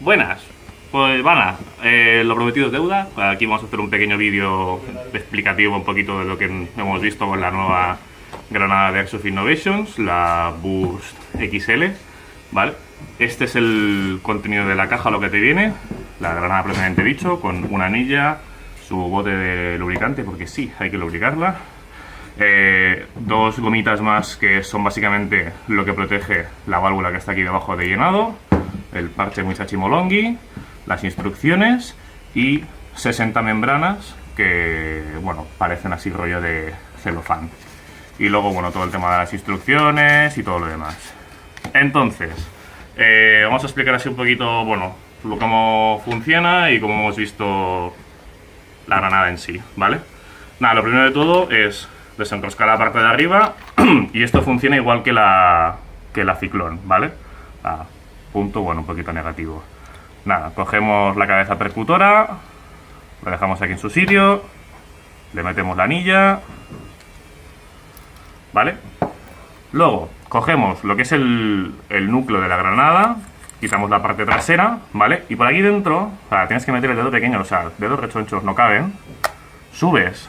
Buenas, pues Vana, lo prometido es deuda. Aquí vamos a hacer un pequeño vídeo explicativo un poquito de lo que hemos visto con la nueva granada de Axe of Innovations, la Burst XL, ¿vale? Este es el contenido de la caja, lo que te viene, la granada propiamente dicho, con una anilla, su bote de lubricante, porque sí, hay que lubricarla. Dos gomitas más que son básicamente lo que protege la válvula que está aquí debajo de llenado, el parche Musashi Molongi, las instrucciones y 60 membranas que, bueno, parecen así rollo de celofán. Y luego, bueno, todo el tema de las instrucciones y todo lo demás. Entonces, vamos a explicar así un poquito, bueno, cómo funciona y cómo hemos visto la granada en sí, ¿vale? Nada, lo primero de todo es desenroscar la parte de arriba y esto funciona igual que la Ciclón, ¿vale? Punto, bueno, un poquito negativo. Nada, cogemos la cabeza percutora, la dejamos aquí en su sitio, le metemos la anilla, ¿vale? Luego, cogemos lo que es el núcleo de la granada, quitamos la parte trasera, ¿vale? Y por aquí dentro, tienes que meter el dedo pequeño, o sea, dedos rechonchos no caben, subes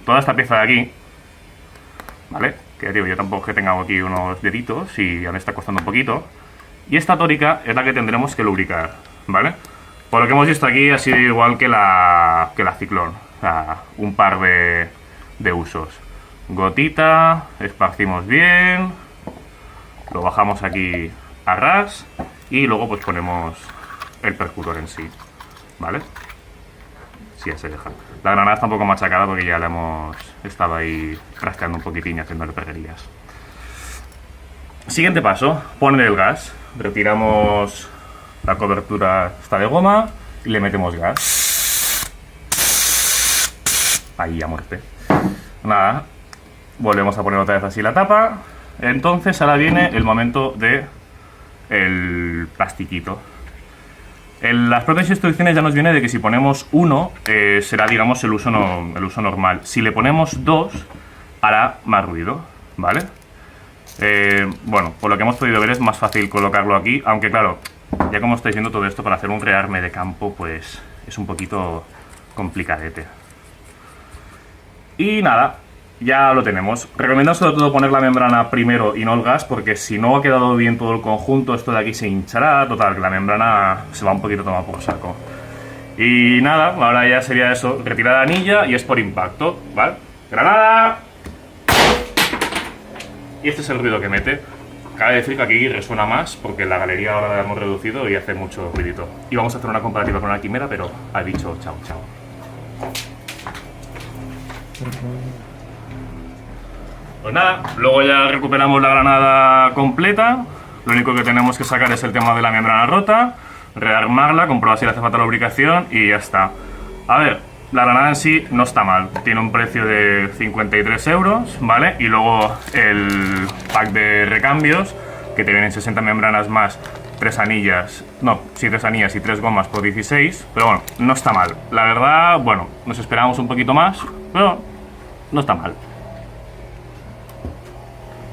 toda esta pieza de aquí, ¿vale? Que digo, yo tampoco es que tenga aquí unos deditos y ya me está costando un poquito. Y esta tórica es la que tendremos que lubricar, ¿vale? Por lo que hemos visto aquí ha sido igual que la Ciclón, o sea, un par de usos. Gotita, esparcimos bien, lo bajamos aquí a ras y luego pues ponemos el percutor en sí, ¿vale? Sí, ya se deja. La granada está un poco machacada porque ya la hemos estado ahí rascando un poquitín y haciéndole perrerías. Siguiente paso, poner el gas. Retiramos la cobertura esta de goma y le metemos gas. Ahí a muerte. Nada, volvemos a poner otra vez así la tapa. Entonces ahora viene el momento de el plastiquito. En las propias instrucciones ya nos viene de que si ponemos uno será, digamos, el uso normal. Si le ponemos dos hará más ruido, ¿vale? Bueno, por lo que hemos podido ver es más fácil colocarlo aquí, aunque claro, ya como estáis viendo todo esto para hacer un rearme de campo pues es un poquito complicadete. Y nada, ya lo tenemos. Recomiendo sobre todo poner la membrana primero y no el gas, porque si no ha quedado bien todo el conjunto, esto de aquí se hinchará, total, que la membrana se va un poquito tomar por saco. Y nada, ahora ya sería eso, retirar la anilla y es por impacto, ¿vale? ¡Granada! Y este es el ruido que mete. Cabe decir que aquí resuena más porque la galería ahora la hemos reducido y hace mucho ruidito. Y vamos a hacer una comparativa con la Quimera, pero ha dicho chao, chao. Pues nada, luego ya recuperamos la granada completa. Lo único que tenemos que sacar es el tema de la membrana rota, rearmarla, comprobar si le hace falta lubricación y ya está. A ver, la granada en sí no está mal, tiene un precio de 53 euros, ¿vale? Y luego el pack de recambios, que te vienen 60 membranas más 3 anillas, no, sí, 3 anillas y 3 gomas por 16, pero bueno, no está mal. La verdad, bueno, nos esperábamos un poquito más, pero no está mal.